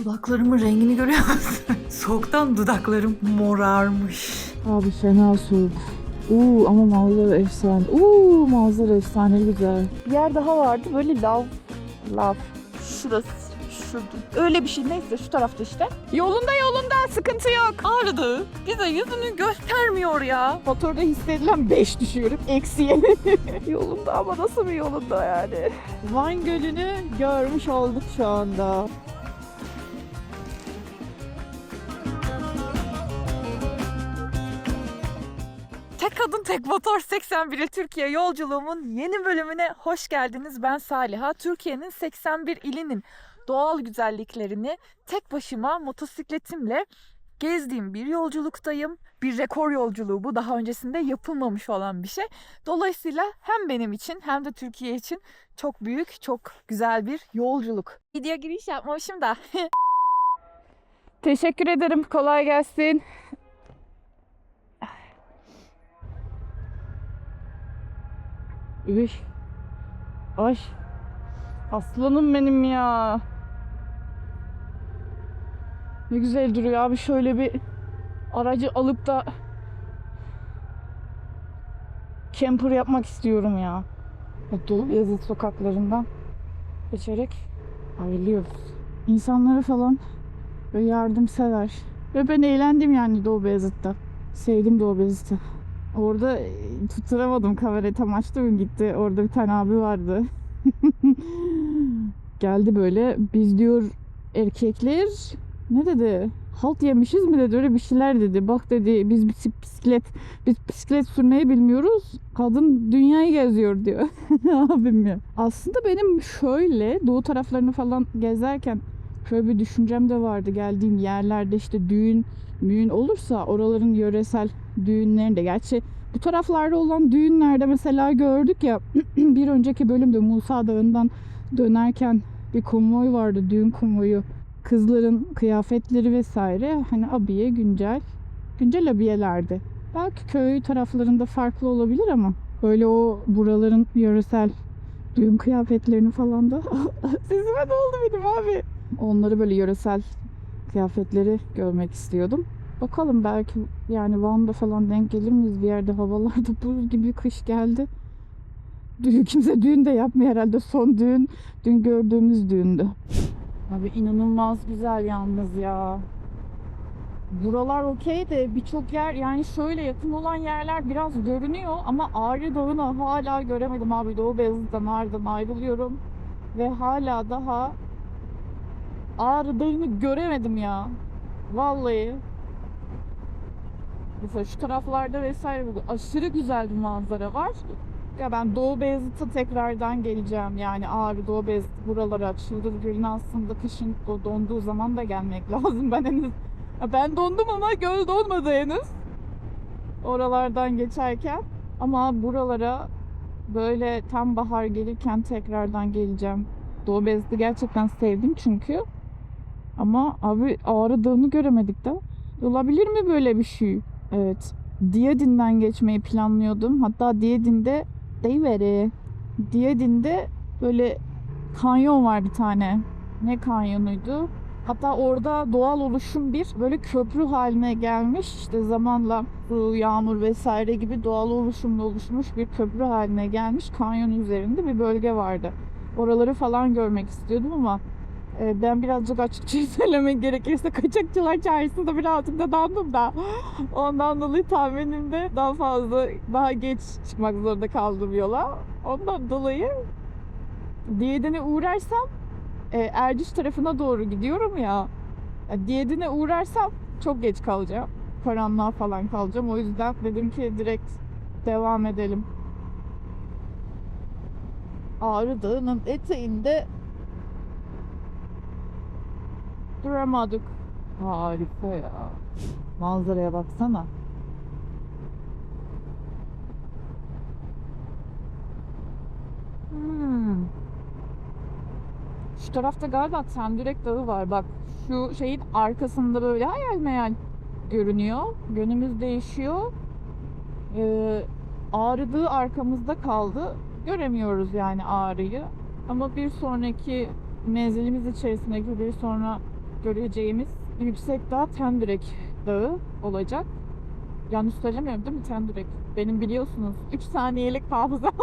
Dudaklarımın rengini görüyor musun? Soğuktan dudaklarım morarmış. Abi fena soğuk. Ama manzara efsane. Manzara efsane güzel. Bir yer daha vardı böyle lav. Şurası. Şurada. Öyle bir şey neyse şu tarafta işte. Yolunda sıkıntı yok. Ağrıdı. Bize yüzünü göstermiyor ya. Motorda hissedilen 5 düşüyorum. Eksiye. Yolunda ama nasıl bir yolunda yani. Van Gölü'nü görmüş olduk şu anda. Tek kadın tek motor 81 Türkiye yolculuğumun yeni bölümüne hoş geldiniz. Ben Saliha. Türkiye'nin 81 ilinin doğal güzelliklerini tek başıma motosikletimle gezdiğim bir yolculuktayım. Bir rekor yolculuğu bu. Daha öncesinde yapılmamış olan bir şey. Dolayısıyla hem benim için hem de Türkiye için çok büyük, çok güzel bir yolculuk. Video giriş yapmamışım da. Teşekkür ederim. Kolay gelsin. Üf. Ay. Aslanım benim ya. Ne güzel duruyor abi. Şöyle bir aracı alıp da camper yapmak istiyorum ya. Dolu Beyazıt sokaklarından geçerek ayrılıyoruz. İnsanları falan böyle yardımsever. Ve ben eğlendim yani Doğu Beyazıt'ta. Sevdim Doğu Beyazıt'ı. Orada tutturamadım kamerayı, tam açtım gitti. Orada bir tane abi vardı. Geldi böyle, biz diyor erkekler ne dedi? Halt yemişiz mi dedi, öyle bir şeyler dedi. Bak dedi, biz bisiklet sürmeyi bilmiyoruz. Kadın dünyayı geziyor diyor. Abim ya. Aslında benim şöyle doğu taraflarını falan gezerken şöyle bir düşüncem de vardı. Geldiğim yerlerde işte düğün olursa oraların yöresel düğünlerinde, gerçi bu taraflarda olan düğünlerde mesela gördük ya bir önceki bölümde Musa Dağı'ndan dönerken bir konvoy vardı, düğün konvoyu. Kızların kıyafetleri vesaire hani abiye güncel abiyelerdi. Belki köy taraflarında farklı olabilir ama böyle o buraların yöresel düğün kıyafetlerini falan da sesime ne oldu benim abi? Onları böyle yöresel kıyafetleri görmek istiyordum. Bakalım belki yani Van'da falan denk gelir miyiz bir yerde, havalarda buz gibi kış geldi. Kimse düğün de yapmıyor herhalde, son dün gördüğümüz düğündü. Abi inanılmaz güzel yalnız ya. Buralar okey de birçok yer yani şöyle yakın olan yerler biraz görünüyor ama Ağrı Dağı'nı hala göremedim abi. Doğu Beyazıt'tan Ağrı'dan ayrılıyorum ve hala daha Ağrı Dağı'nı göremedim ya. Vallahi. Mesela şu taraflarda vesaire aşırı güzel bir manzara var. Ya ben Doğu Beyazıt'a tekrardan geleceğim. Yani Ağrı, Doğu Beyazıt buralara. Çıldız Gölü'ne aslında kışın donduğu zaman da gelmek lazım. Ben dondum ama göl donmadı henüz. Oralardan geçerken. Ama buralara böyle tam bahar gelirken tekrardan geleceğim. Doğu Beyazıt'ı gerçekten sevdim çünkü. Ama abi Ağrı Dağı'nı göremedik de. Olabilir mi böyle bir şey? Evet. Diyadin'den geçmeyi planlıyordum. Hatta Diyadin'de böyle kanyon var bir tane. Ne kanyonuydu? Hatta orada doğal oluşum bir böyle köprü haline gelmiş. İşte zamanla su, yağmur vesaire gibi doğal oluşumla oluşmuş bir köprü haline gelmiş. Kanyon üzerinde bir bölge vardı. Oraları falan görmek istiyordum ama ben birazcık açıkça söylemek gerekirse kaçakçılar çağrısında birazcık da dandım da. Ondan dolayı tahminimde daha geç çıkmak zorunda kaldım yola. Ondan dolayı Diyadin'e uğrarsam Erciş tarafına doğru gidiyorum ya. Diyadin'e uğrarsam çok geç kalacağım. Karanlığa falan kalacağım. O yüzden dedim ki direkt devam edelim. Ağrı Dağı'nın eteğinde duramadık. Harika ya. Manzaraya baksana. Şu tarafta galiba Tendürek Dağı var. Bak şu şeyin arkasında böyle hayal meyal görünüyor. Yönümüz değişiyor. Ağrı Dağı arkamızda kaldı. Göremiyoruz yani Ağrı'yı. Ama bir sonraki menzilimiz içerisindeki bir sonra göreceğimiz yüksek dağ Tendürek Dağı olacak. Yanlış söylemiyorum değil mi Tendürek? Benim biliyorsunuz 3 saniyelik hafızam.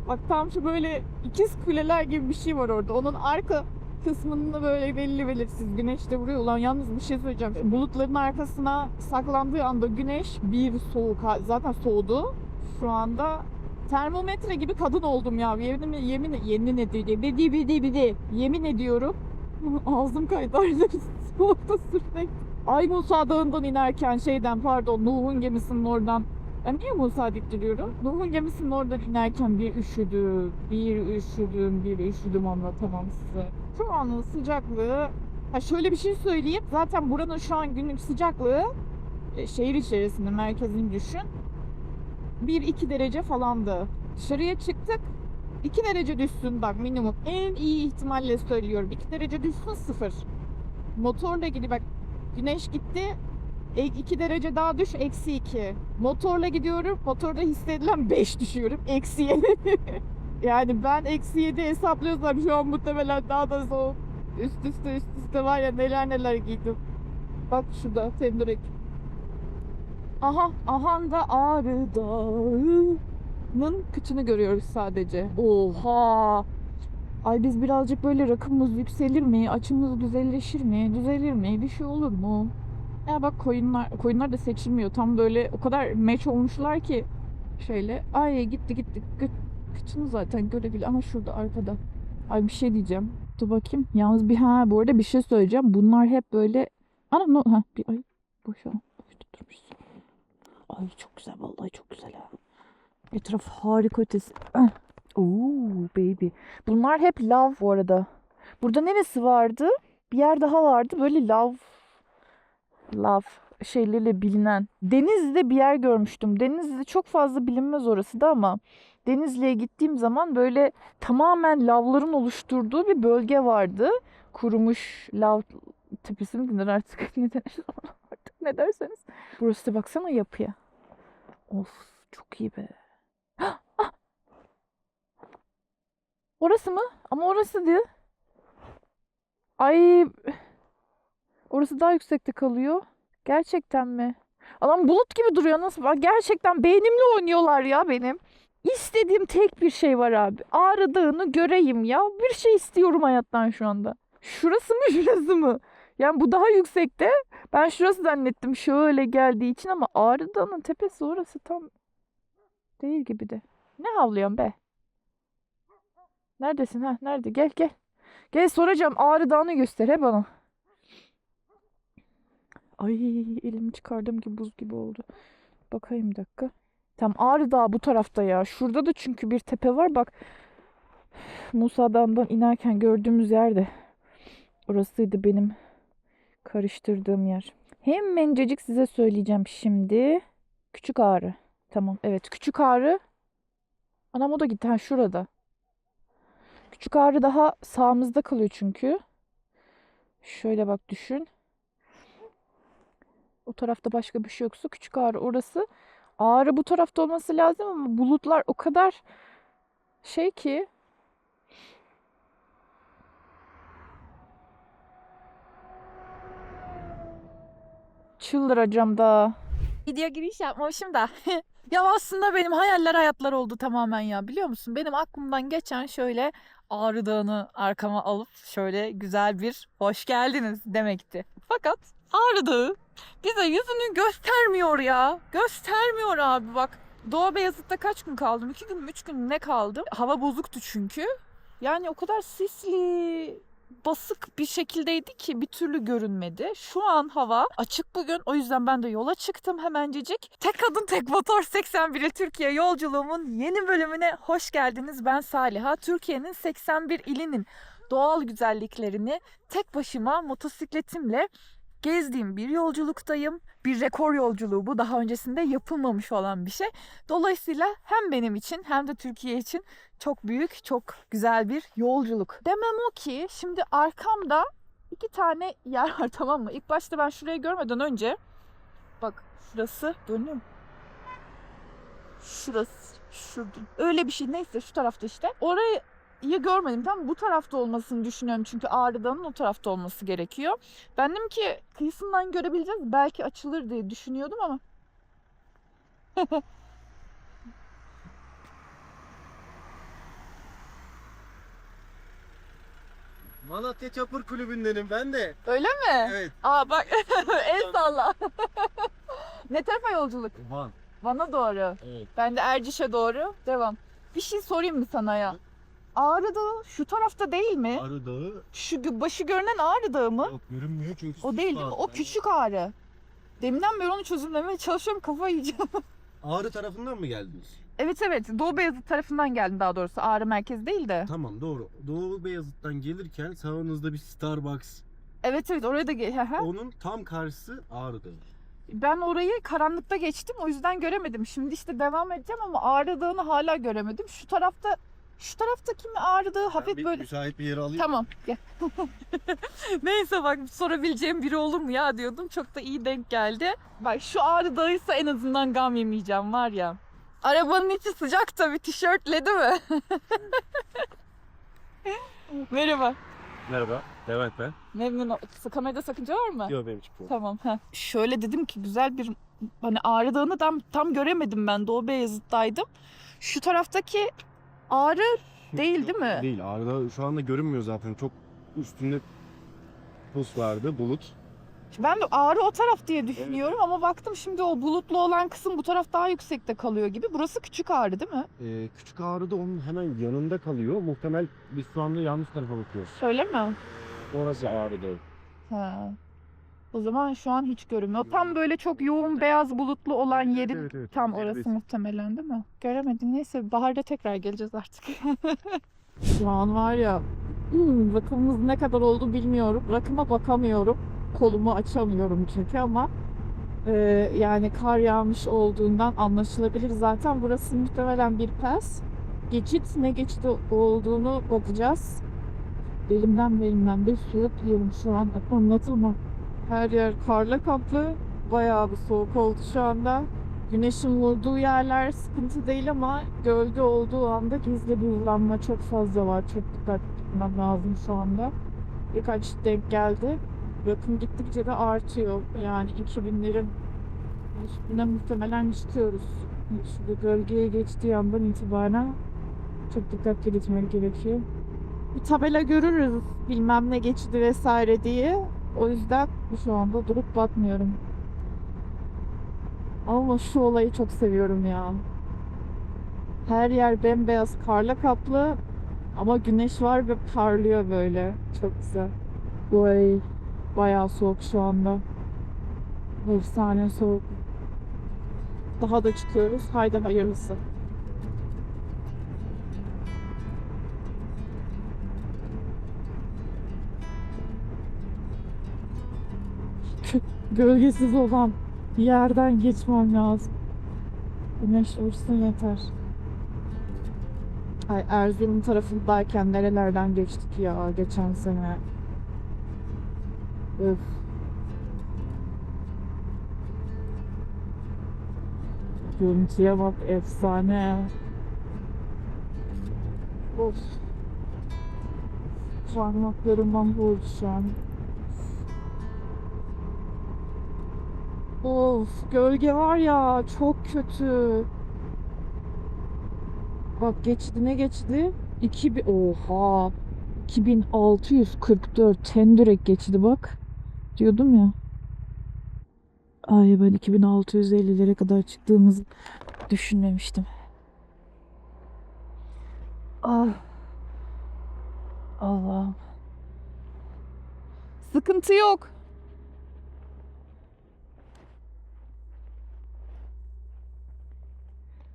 Bak tam şu böyle ikiz kuleler gibi bir şey var orada. Onun arka kısmında böyle belli belirsiz güneş de vuruyor. Ulan yalnız bir şey söyleyeceğim. Bulutların arkasına saklandığı anda güneş bir soğuk. Zaten soğudu. Şu anda termometre gibi kadın oldum ya. Yemin ediyorum. Ağzım kaydı. Soğukta sürekli. Ay Musa Dağı'ndan inerken Nuh'un gemisinin oradan. Ben niye Musa diktiriyorum? Nuh'un gemisinin oradan inerken bir üşüdüm anlatamam size. Şu anın sıcaklığı, şöyle bir şey söyleyeyim. Zaten buranın şu an günlük sıcaklığı şehir içerisinde merkezini düşün. 1-2 derece falandı. Dışarıya çıktık. 2 derece düşsün bak minimum. En iyi ihtimalle söylüyorum. 2 derece düşsün 0. Motorla ilgili bak güneş gitti. 2 derece daha düş -2. Motorla gidiyorum. Motorda hissedilen 5 düşüyorum. -7. Yani ben -7 hesaplıyorsam şu an muhtemelen daha da soğuk. Üst üste var ya neler giydim. Bak şurada Tendürek. Aha da Ağrı Dağı'nın kıçını görüyoruz sadece. Oha! Ay biz birazcık böyle rakımız yükselir mi? Açımız güzelleşir mi? Düzelir mi? Bir şey olur mu? Ya bak koyunlar da seçilmiyor. Tam böyle o kadar meç olmuşlar ki şöyle. Ay gitti. Kıçını zaten görebilir ama şurada arkada. Ay bir şey diyeceğim. Dur bakayım. Yalnız bu arada bir şey söyleyeceğim. Bunlar hep böyle bir boşa durmuş. Ay çok güzel vallahi çok güzel ha. Etraf harika ötesi. Oo baby. Bunlar hep lav bu arada. Burada neresi vardı? Bir yer daha vardı. Böyle lav şeyleriyle bilinen. Denizli'de bir yer görmüştüm. Denizli'de çok fazla bilinmez orası da ama Denizli'ye gittiğim zaman böyle tamamen lavların oluşturduğu bir bölge vardı. Kurumuş lav tepesi mi denir artık? Ne denir? Artık ne derseniz. Burası da baksana yapıya. Of çok iyi be. Orası mı? Ama orası değil. Ay orası daha yüksekte kalıyor. Gerçekten mi? Adam bulut gibi duruyor nasıl? Bak gerçekten beynimle oynuyorlar ya benim. İstediğim tek bir şey var abi. Ağrı Dağı'nı göreyim ya. Bir şey istiyorum hayattan şu anda. Şurası mı şurası mı? Yani bu daha yüksekte. Ben şurası zannettim şöyle geldiği için ama Ağrı Dağı'nın tepesi orası tam değil gibi de. Ne havlıyorsun be? Neredesin ha? Nerede? Gel. Gel soracağım. Ağrı Dağı'nı göster he bana. Ay elimi çıkardım ki buz gibi oldu. Bakayım bir dakika. Tam Ağrı Dağı bu tarafta ya. Şurada da çünkü bir tepe var. Bak Musa Dağı'ndan inerken gördüğümüz yerde. Orasıydı benim karıştırdığım yer. Hemencecik size söyleyeceğim şimdi. Küçük Ağrı. Tamam evet Küçük Ağrı. Anam o da gitti. Ha şurada. Küçük Ağrı daha sağımızda kalıyor çünkü. Şöyle bak düşün. O tarafta başka bir şey yoksa Küçük Ağrı orası. Ağrı bu tarafta olması lazım ama bulutlar o kadar şey ki. Çıldıracağım da. Video giriş yapmamışım da. Ya aslında benim hayaller hayatlar oldu tamamen ya biliyor musun? Benim aklımdan geçen şöyle Ağrı Dağı'nı arkama alıp şöyle güzel bir hoş geldiniz demekti. Fakat Ağrı Dağı bize yüzünü göstermiyor ya. Göstermiyor abi bak. Doğu Beyazıt'ta kaç gün kaldım? 2 gün mü 3 gün mü ne kaldım? Hava bozuktu çünkü. Yani o kadar sisli, basık bir şekildeydi ki bir türlü görünmedi. Şu an hava açık bugün. O yüzden ben de yola çıktım hemencecik. Tek kadın tek motor 81 il Türkiye yolculuğumun yeni bölümüne hoş geldiniz. Ben Saliha. Türkiye'nin 81 ilinin doğal güzelliklerini tek başıma motosikletimle gezdiğim bir yolculuktayım. Bir rekor yolculuğu bu. Daha öncesinde yapılmamış olan bir şey. Dolayısıyla hem benim için hem de Türkiye için çok büyük, çok güzel bir yolculuk. Demem o ki şimdi arkamda 2 tane yer var tamam mı? İlk başta ben şurayı görmeden önce bak şurası dönüyor mu? Şurası şurada. Öyle bir şey neyse şu tarafta işte. iyi görmedim. Tam bu tarafta olmasını düşünüyorum. Çünkü Ağrı Dağı'nın o tarafta olması gerekiyor. Ben dedim ki kıyısından görebileceğiz. Belki açılır diye düşünüyordum ama. Malatya Çapır Kulübü'ndenim ben de. Öyle mi? Evet. Aa bak el salla. Ne tarafa yolculuk? Van. Van'a doğru. Evet. Ben de Erciş'e doğru. Devam. Bir şey sorayım mı sana ya? Ağrı Dağı şu tarafta değil mi? Ağrı Dağı Şu başı görünen Ağrı Dağı mı? yok görünmüyor çünkü O değil değil mi? O küçük Ağrı. Deminden beri onu çözümlemeye çalışıyorum, kafayı yiyeceğim. Ağrı tarafından mı geldiniz? Evet evet, Doğu Beyazıt tarafından geldim daha doğrusu. Ağrı merkez değil de. Tamam doğru. Doğu Beyazıt'tan gelirken sağınızda bir Starbucks. Evet evet, oraya da Onun tam karşısı Ağrı Dağı. Ben orayı karanlıkta geçtim, o yüzden göremedim. Şimdi işte devam edeceğim ama Ağrı Dağı'nı hala göremedim. Şu taraftaki mi Ağrı Dağı, Ben hafif bir böyle. müsait bir yere alayım. Tamam gel. Neyse bak, sorabileceğim biri olur mu ya diyordum. Çok da iyi denk geldi. Bak şu Ağrı Dağı'ysa en azından gam yemeyeceğim var ya. Arabanın içi sıcak tabii, tişörtle değil mi? Merhaba. Merhaba. Levent ben. Memnun oldum. Kamerada sakınca var mı? Yok benim için bu. Tamam. Heh. Şöyle dedim ki güzel bir, hani Ağrı Dağı'nı tam göremedim ben. Doğu Beyazıt'taydım. Şu taraftaki Ağrı değil değil mi? Değil. Ağrı Dağı şu anda görünmüyor zaten. Çok üstünde pus vardı, bulut. Ben de Ağrı o taraf diye düşünüyorum ama baktım şimdi o bulutlu olan kısım bu taraf daha yüksekte kalıyor gibi. Burası küçük Ağrı değil mi? Küçük Ağrı da onun hemen yanında kalıyor. Muhtemel biz şu anda yanlış tarafa bakıyoruz. Öyle mi? Orası Ağrı Dağı. Ha. O zaman şu an hiç görünmüyor. Tam böyle çok yoğun beyaz bulutlu olan yerin Evet, tam evet. orası muhtemelen değil mi? Göremedim. Neyse baharda tekrar geleceğiz artık. Şu an var ya, rakımımız ne kadar oldu bilmiyorum. Rakıma bakamıyorum. Kolumu açamıyorum çünkü ama yani kar yağmış olduğundan anlaşılabilir. Zaten burası muhtemelen bir pas. Geçit, ne geçit olduğunu bakacağız. Elimden bir su yapıyorum şu an. Anlatılmam. Her yer karla kaplı. Bayağı bir soğuk oldu şu anda. Güneşin vurduğu yerler sıkıntı değil ama gölge olduğu anda gizli buzlanma çok fazla var. Çok dikkatli tutmam lazım şu anda. Birkaç denk geldi. Rakım gittikçe de artıyor. Yani 2000'lerin üstüne muhtemelen çıkıyoruz. Şurada gölgeye geçtiği andan itibaren çok dikkatli gitmek gerekiyor. Bir tabela görürüz bilmem ne geçidi vesaire diye. O yüzden şu anda durup bakmıyorum. Ama şu olayı çok seviyorum ya. Her yer bembeyaz karla kaplı ama güneş var ve parlıyor böyle. Çok güzel. Vay, bayağı soğuk şu anda. Efsane soğuk. Daha da çıkıyoruz. Haydi hayırlısı. Gölgesiz olan yerden geçmem lazım. Güneş vursun yeter. Ay, Erzurum tarafındayken nerelerden geçtik ya geçen sene. Öf. Görüntüye bak, efsane. Of. Parmaklarımdan vurdu şu an. Of, gölge var ya çok kötü. Bak geçti, ne geçti? 2000, oha. 2644 Tendürek geçti bak. Diyordum ya. Ay, ben 2650'lere kadar çıktığımızı düşünmemiştim. Ah. Allah'ım. Sıkıntı yok.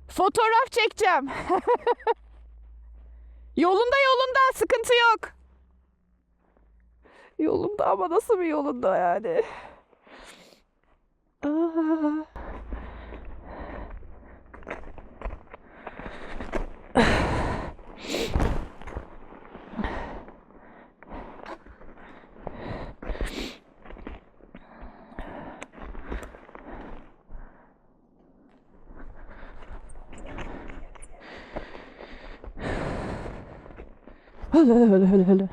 Fotoğraf çekeceğim. Yolunda sıkıntı yok. Yolunda ama nasıl bir yolunda yani? Aa. Hele.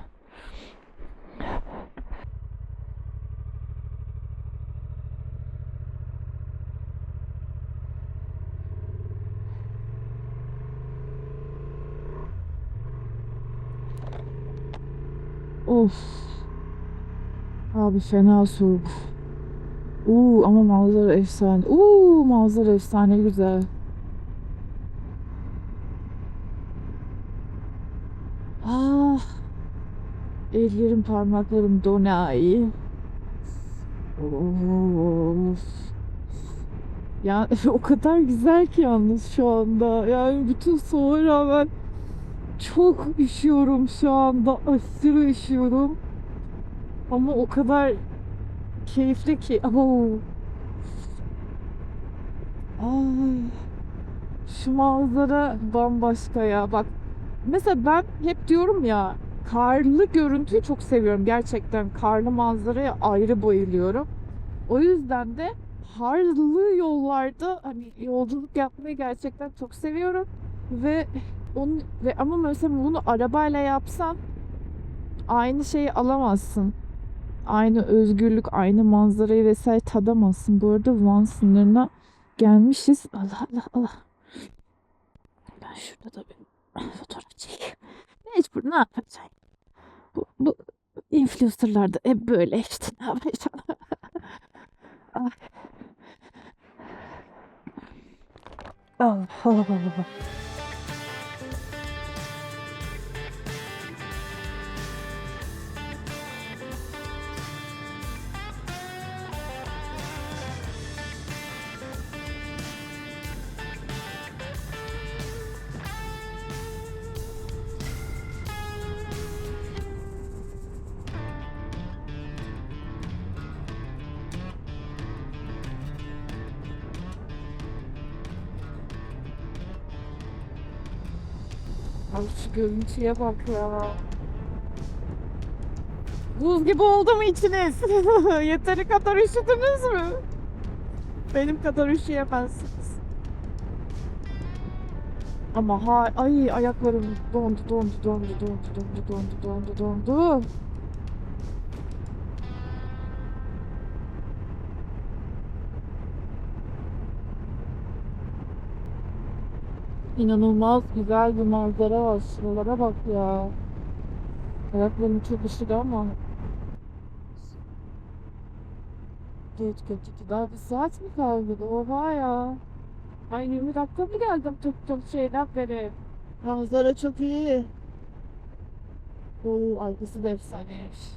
Of. Abi fena soğuk. Ama manzara efsane. Manzara efsane güzel. Ah, ellerim parmaklarım donay. Of. Ya o kadar güzel ki yalnız şu anda. Yani bütün soğuğa rağmen çok üşüyorum şu anda. Aşırı üşüyorum. Ama o kadar keyifli ki. Ay, şu manzara bambaşka ya. Bak mesela ben hep diyorum ya, karlı görüntüyü çok seviyorum. Gerçekten karlı manzaraya ayrı bayılıyorum. O yüzden de karlı yollarda hani yolculuk yapmayı gerçekten çok seviyorum. Ve ama mesela bunu arabayla yapsan aynı şeyi alamazsın. Aynı özgürlük, aynı manzarayı vesaire tadamazsın. Bu arada Van sınırına gelmişiz. Allah Allah Allah. Ben şurada da bir fotoğraf çekeyim. Mecbur, ne yapacağım? Bu influencerlar da hep böyle işte, ne yapacağım? Ay, Allah Allah Allah. Abi şu görüntüye bak ya. Buz gibi oldu mu içiniz? Yeteri kadar üşüdünüz mü? Benim kadar üşüyemezsiniz. Ama ay ayaklarım dondu. İnanılmaz güzel bir manzara var. Şuralara bak ya. Ayaklarım çok üşüdü ama. Geç. Daha bir saat mi kaldı? Oha ya. Ay 20 dakika mı geldim çok şeyden beri. Manzara çok iyi. Arkası da efsaneymiş.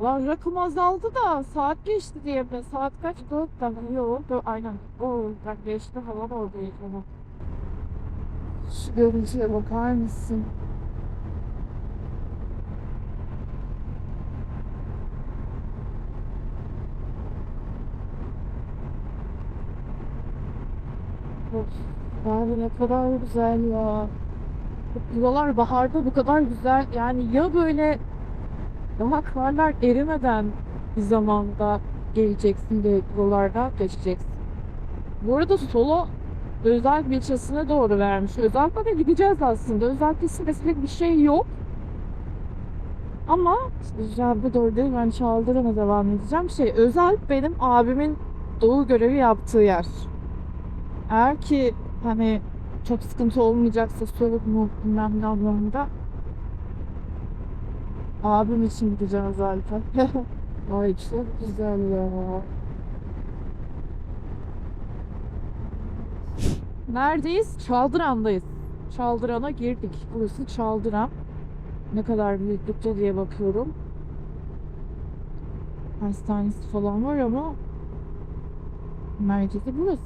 Lan rakım azaldı da saat geçti diye mi? Saat kaç? 4 tane. Yok. Aynen. Ben geçti falan oradayız ama. Şu görüntüye bakar mısın? Of, yani ne kadar güzel ya. Buralar baharda bu kadar güzel. Yani ya böyle daha karlar erimeden bir zamanda geleceksin de buralardan geçeceksin. Bu arada Solo özel bir ilçesine doğru vermiş. Özel'de de gideceğiz aslında. Özel'de spesifik bir şey yok. Ama Özel'de doğru değil, ben Çaldırım'a devam edeceğim. Özel benim abimin doğu görevi yaptığı yer. Eğer ki hani çok sıkıntı olmayacaksa soğuk mu bilmem ne anlamında abim için gideceğim zaten. Ay çok güzel ya. Neredeyiz? Çaldıran'dayız. Çaldıran'a girdik. Burası Çaldıran. Ne kadar büyüklükte diye bakıyorum. Hastanesi falan var ama merkezi burası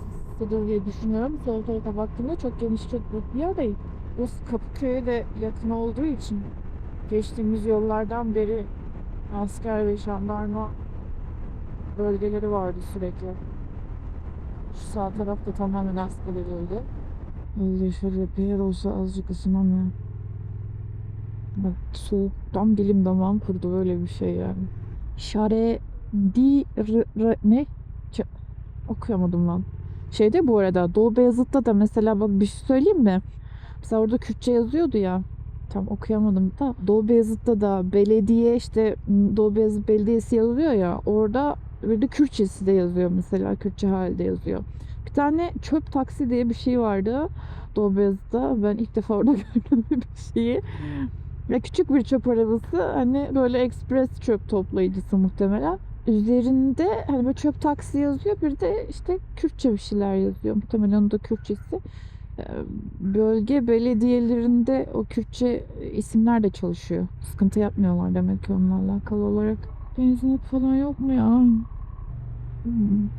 diye düşünüyorum. Sol tarafa baktığımda çok geniş, çok büyük bir yer değil. Burası Kapıköy'e de yakın olduğu için geçtiğimiz yollardan beri asker ve jandarma bölgeleri vardı sürekli. Şu sağ tarafta tamamen askerler öyle. Öyle şöyle bir yer olsa azıcık ısınamıyor. Bak soğuktan dilim damağım kurudu, böyle bir şey yani. Ne? Okuyamadım lan. Bu arada Doğu Beyazıt'ta da mesela bak bir şey söyleyeyim mi? Mesela orada Kürtçe yazıyordu ya. tam okuyamadım da Doğu Beyazıt'ta da belediye işte Doğu Beyazıt Belediyesi yazıyor ya, orada bir de Kürtçesi de yazıyor mesela, Kürtçe halde yazıyor. Bir tane çöp taksi diye bir şey vardı Doğu Beyazıt'ta. Ben ilk defa orada gördüm bir şeyi. Ve küçük bir çöp arabası, hani böyle ekspres çöp toplayıcısı muhtemelen. Üzerinde hani böyle çöp taksi yazıyor, bir de işte Kürtçe bir şeyler yazıyor. Muhtemelen onun da Kürtçesi. Bölge belediyelerinde o Kürtçe isimler de çalışıyor. Sıkıntı yapmıyorlar demek ki onunla alakalı olarak. Benzinlik falan yok mu ya?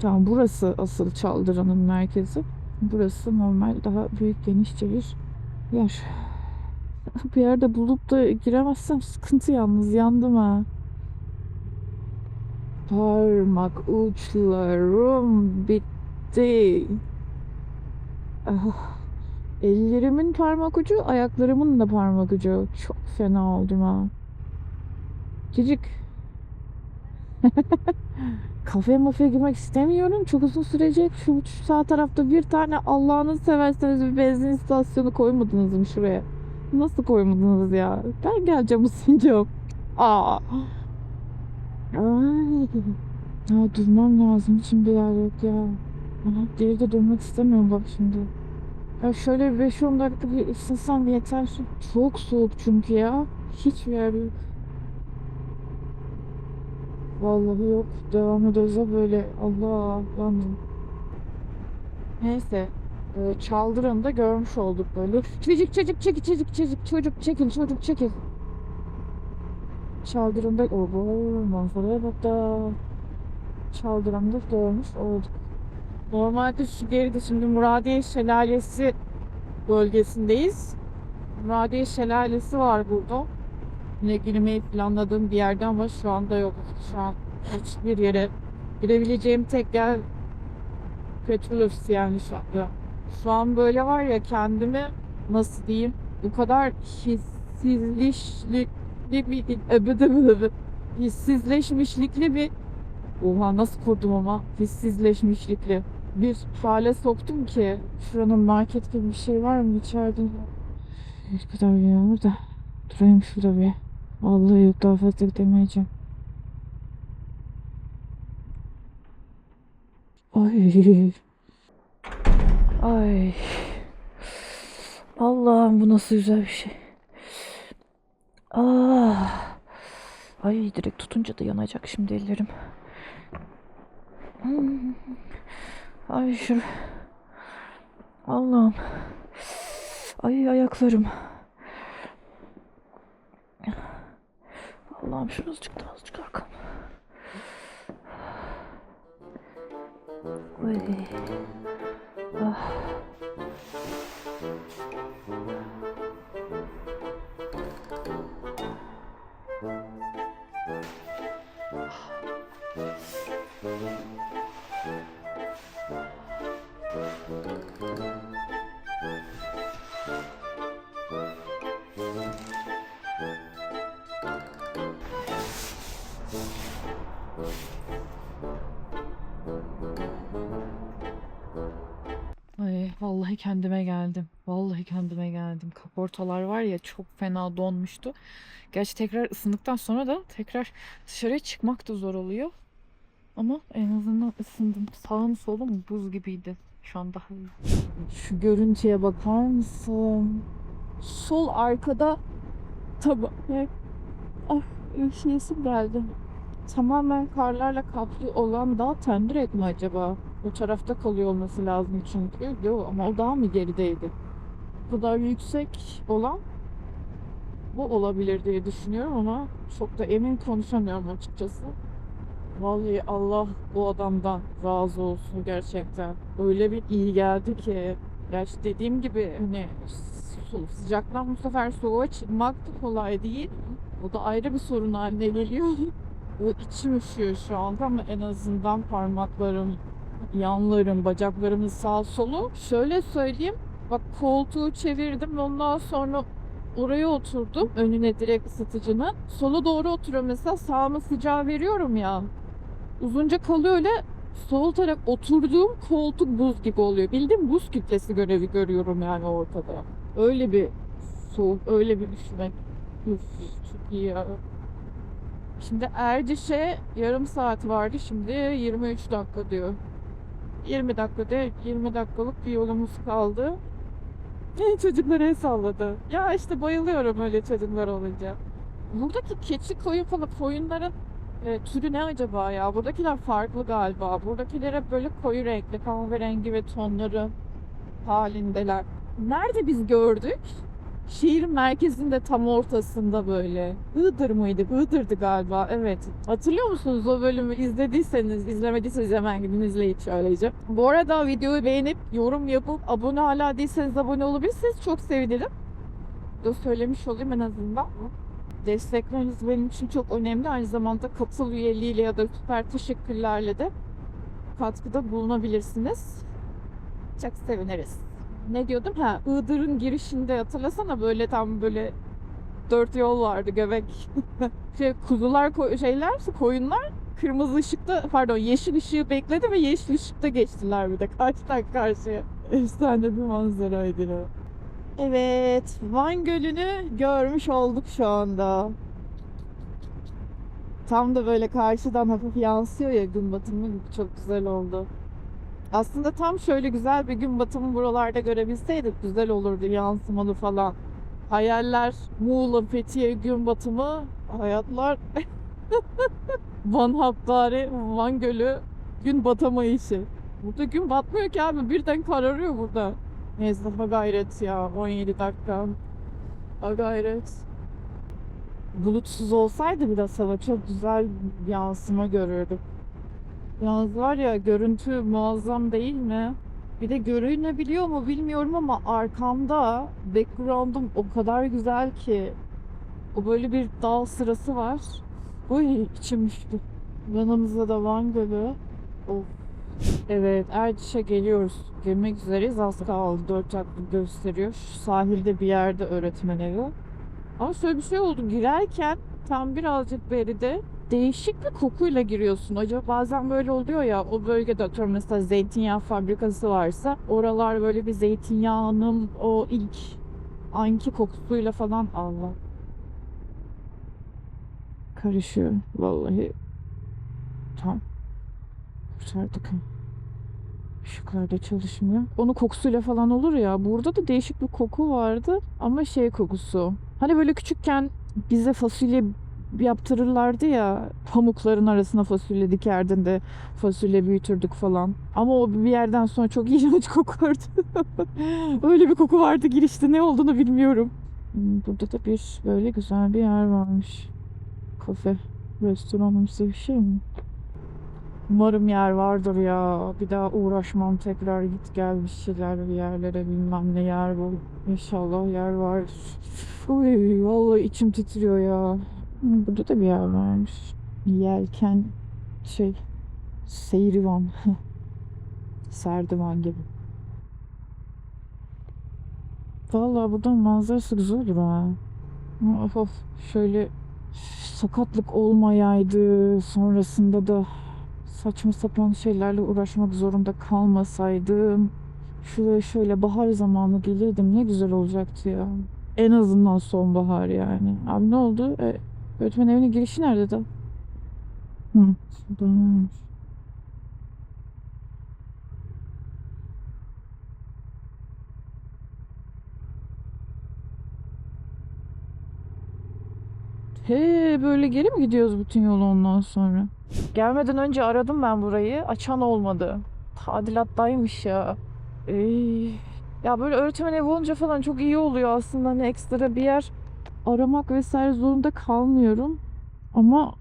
Tamam, burası asıl Çaldıran'ın merkezi. Burası normal daha büyük genişçe bir yer. Bir yerde bulup da giremezsem sıkıntı, yalnız yandım ha. Parmak uçlarım bitti. Ah. Ellerimin parmak ucu, ayaklarımın da parmak ucu. Çok fena oldum ha. Cicik. Kafeye mafya girmek istemiyorum. Çok uzun sürecek. Şu sağ tarafta bir tane, Allah'ını severseniz, bir benzin istasyonu koymadınız mı şuraya? Nasıl koymadınız ya? Ben geleceğim, ısınacağım. Aa. Ay. Ya durmam lazım. Şimdi yer yok ya. Aha, geride durmak istemiyorum bak şimdi. Ya şöyle bir 5-10 dakika bir ısınsam yeter. Çok soğuk çünkü ya. Hiçbir yer yok. Vallahi yok. Devam ediyorsa böyle. Allah yandım. Neyse. Çaldıran'ı da görmüş olduk böyle. Çocuk çekil. Çaldıran'da obo manzaraya bak da. Çaldıran'da görmüş olduk. Normalde şu geride şimdi Muradiye Şelalesi bölgesindeyiz. Muradiye Şelalesi var burada. Yine girmeyi planladığım bir yerde ama şu anda yok. Şu an hiçbir yere girebileceğim tek yer Petrolofs yani şu anda. Şu an böyle var ya, kendimi nasıl diyeyim, bu kadar hissizleşmişlikli bir, oha nasıl kurdum ama, hissizleşmişlikli bir hale soktum ki. Şuranın market gibi bir şey var mı içeride? Ne kadar yağmur da. Durayım şurada bir. Vallahi yok, daha fazla gidemeyeceğim. Ay. Ay. Allah'ım, bu nasıl güzel bir şey. Ah. Ay, direkt tutunca da yanacak şimdi ellerim. Ay şur. Allah'ım. Ay ayaklarım. Allah'ım, şuracık daha azıcık arkam. Ay. Ah. Ay, vallahi kendime geldim. Vallahi kendime geldim. Kaportalar var ya, çok fena donmuştu. Gerçi tekrar ısındıktan sonra da tekrar dışarıya çıkmak da zor oluyor. Ama en azından ısındım. Sağım solum buz gibiydi. Şu an daha iyi. Şu görüntüye bakar mısın? Sol arkada tabi. Ah, üşüyesim geldi. Tamamen karlarla kaplı olan dağ Tendirek mi acaba? O tarafta kalıyor olması lazım çünkü. Yok, ama o dağ mı gerideydi? Bu kadar yüksek olan bu olabilir diye düşünüyorum ama çok da emin konuşamıyorum açıkçası. Vallahi Allah bu adamdan razı olsun gerçekten. Öyle bir iyi geldi ki. Gerçi dediğim gibi hani sıcaktan bu sefer soğuğa çıkmak da kolay değil. O da ayrı bir sorun haline geliyor. O içim üşüyor şu anda ama en azından parmaklarım, yanlarım, bacaklarımın sağ solu. Şöyle söyleyeyim. Bak, koltuğu çevirdim, ondan sonra oraya oturdum. Önüne direkt ısıtıcının. Sola doğru oturuyorum mesela, sağıma sıcağı veriyorum ya. Uzunca kalıyor öyle. Sol taraf oturduğum koltuk buz gibi oluyor. Bildiğin buz kütlesi görevi görüyorum yani ortada. Öyle bir soğuk. Öyle bir düşünmek. Üf, çok iyi ya. Şimdi Erciş'e yarım saat vardı. Şimdi 23 dakika diyor. 20 dakikalık bir yolumuz kaldı. Çocuklar el salladı. Ya işte bayılıyorum öyle çocuklar olunca. Buradaki keçi koyun falan koyunların türü ne acaba ya? Buradakiler farklı galiba. Buradakiler hep böyle koyu renkli, kahverengi ve tonları halindeler. Nerede biz gördük? Şehrin merkezinde tam ortasında böyle. Iğdır mıydı? Iğdır'dı galiba. Evet. Hatırlıyor musunuz o bölümü? İzlediyseniz, izlemediyseniz hemen gidin izleyin şöylece. Bu arada videoyu beğenip, yorum yapıp, abone hala değilseniz abone olabilirsiniz. Çok sevinirim. Da söylemiş olayım en azından. Destekleriniz benim için çok önemli. Aynı zamanda katıl üyeliğiyle ya da süper teşekkürlerle de katkıda bulunabilirsiniz. Çok seviniriz. Ne diyordum? Ha, Iğdır'ın girişinde hatırlasana böyle tam böyle 4 yol vardı göbek. Kuzular koyunlar kırmızı ışıkta pardon yeşil ışığı bekledi ve yeşil ışıkta geçtiler bir de karşıdan karşıya. Efsane bir manzaraydı o. Evet, Van Gölü'nü görmüş olduk şu anda. Tam da böyle karşıdan hafif yansıyor ya gün batımı, çok güzel oldu. Aslında tam şöyle güzel bir gün batımı buralarda görebilseydik güzel olurdu, yansımalı falan. Hayaller, Muğla, Fethiye gün batımı, hayatlar Van Hakkari, Van Gölü gün batamayışı. Burada gün batmıyor ki abi, birden kararıyor burada. Neyse ha gayret ya, 17 dakika. Ha gayret. Bulutsuz olsaydı biraz hava çok güzel bir yansıma görürdük. Yalnız var ya, görüntü muazzam değil mi? Bir de görünebiliyor mu bilmiyorum ama arkamda background'um o kadar güzel ki. O böyle bir dağ sırası var. Uy içim üşüdü. Yanımızda da Van Gölü. Of. Evet, Erciş'e geliyoruz. Girmek üzereyiz. Az kaldı. 4 dakika gösteriyor. Şu sahilde bir yerde öğretmen evi. Ama şöyle bir şey oldu. Girerken tam birazcık beride değişik bir kokuyla giriyorsun. Acaba bazen böyle oluyor ya, o bölgede atıyorum mesela zeytinyağı fabrikası varsa oralar böyle bir zeytinyağının o ilk anki kokusuyla falan Allah. Karışıyor vallahi. Tam kurtardık. Işıklar da çalışmıyor. Onun kokusuyla falan olur ya. Burada da değişik bir koku vardı ama şey kokusu. Hani böyle küçükken bize fasulye yaptırırlardı ya, pamukların arasına fasulye dikerdin de fasulye büyütürdük falan. Ama o bir yerden sonra çok iğrenç kokardı. Öyle bir koku vardı girişte, ne olduğunu bilmiyorum. Burada da bir böyle güzel bir yer varmış. Kafe, restoranımsı bir şey mi? Umarım yer vardır ya. Bir daha uğraşmam, tekrar git gel bir şeyler, bir yerlere, bilmem ne yer bul. İnşallah yer var. Uy, vallahi içim titriyor ya. Burada da bir yer varmış. Yelken Seyrivan. Serdivan gibi. Vallahi buradan manzarası güzel olur ha. Of of, şöyle sakatlık olmayaydı, sonrasında da saçma sapan şeylerle uğraşmak zorunda kalmasaydım. Şuraya şöyle bahar zamanı gelirdim, ne güzel olacaktı ya. En azından sonbahar yani. Abi ne oldu? Öğretmen evinin girişi nerede de? Hı. Şuradan. He, böyle geri mi gidiyoruz bütün yolu ondan sonra? Gelmeden önce aradım ben burayı. Açan olmadı. Tadilattaymış ya. Ya böyle öğretmen evi olunca falan çok iyi oluyor aslında. Hani ekstra bir yer aramak vesaire zorunda kalmıyorum. Ama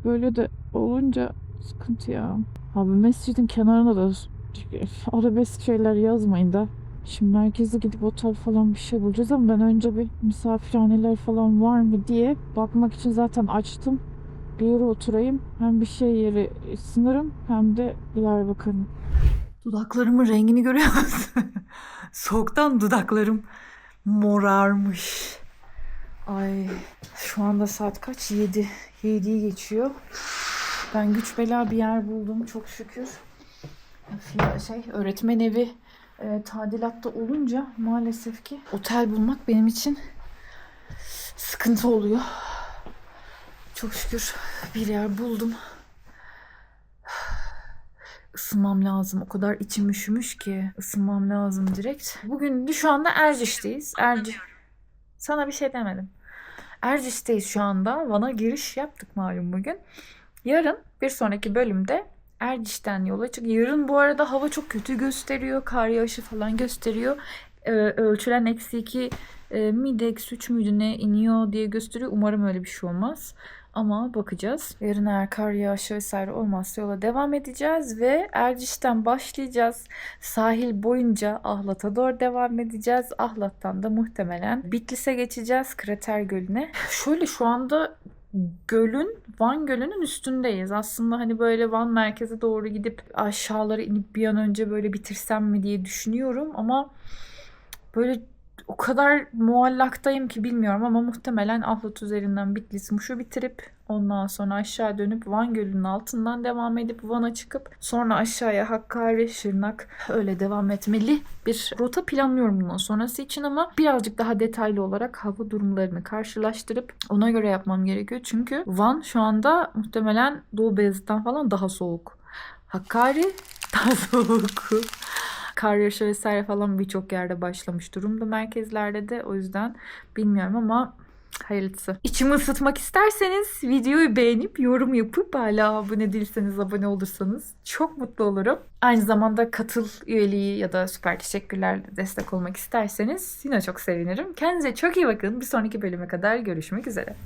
böyle de olunca sıkıntı ya. Abi mescidin kenarına da arabesk şeyler yazmayın da. Şimdi merkeze gidip otel falan bir şey bulacağız ama ben önce bir misafirhaneler falan var mı diye bakmak için zaten açtım. Bir yere oturayım. Hem bir şey yeri sınırım hem de yer bakarım. Dudaklarımın rengini görüyor musun? Soğuktan dudaklarım morarmış. Ay, şu anda saat kaç? 7. 7'yi geçiyor. Ben güç bela bir yer buldum çok şükür. Öğretmen evi tadilatta olunca maalesef ki otel bulmak benim için sıkıntı oluyor. Çok şükür bir yer buldum. Isınmam lazım. O kadar içim üşümüş ki ısınmam lazım direkt. Bugün şu anda Erciş'teyiz. Sana bir şey demedim. Erciş'teyiz şu anda. Van'a giriş yaptık malum bugün. Yarın bir sonraki bölümde Erciş'ten yola çık. Yarın bu arada hava çok kötü gösteriyor. Kar yağışı falan gösteriyor. Ölçülen -2 miydi, -3 müydü ne iniyor diye gösteriyor. Umarım öyle bir şey olmaz. Ama bakacağız. Yarın eğer kar yağışı vesaire olmazsa yola devam edeceğiz ve Erciş'ten başlayacağız. Sahil boyunca Ahlat'a doğru devam edeceğiz. Ahlat'tan da muhtemelen Bitlis'e geçeceğiz. Krater Gölü'ne. Şöyle şu anda Van Gölü'nün üstündeyiz. Aslında hani böyle Van merkeze doğru gidip aşağılara inip bir an önce böyle bitirsem mi diye düşünüyorum ama böyle o kadar muallaktayım ki bilmiyorum ama muhtemelen Ahlat üzerinden Bitlis Muş'u bitirip ondan sonra aşağı dönüp Van Gölü'nün altından devam edip Van'a çıkıp sonra aşağıya Hakkari, Şırnak öyle devam etmeli bir rota planlıyorum bundan sonrası için ama birazcık daha detaylı olarak hava durumlarını karşılaştırıp ona göre yapmam gerekiyor. Çünkü Van şu anda muhtemelen Doğu Beyazıt'tan falan daha soğuk. Hakkari daha soğuk. Kar yağışı vesaire falan birçok yerde başlamış durumda, merkezlerde de. O yüzden bilmiyorum ama hayırlısı. İçimi ısıtmak isterseniz videoyu beğenip yorum yapıp hala abone değilseniz abone olursanız çok mutlu olurum. Aynı zamanda katıl üyeliği ya da süper teşekkürlerle destek olmak isterseniz yine çok sevinirim. Kendinize çok iyi bakın. Bir sonraki bölüme kadar görüşmek üzere.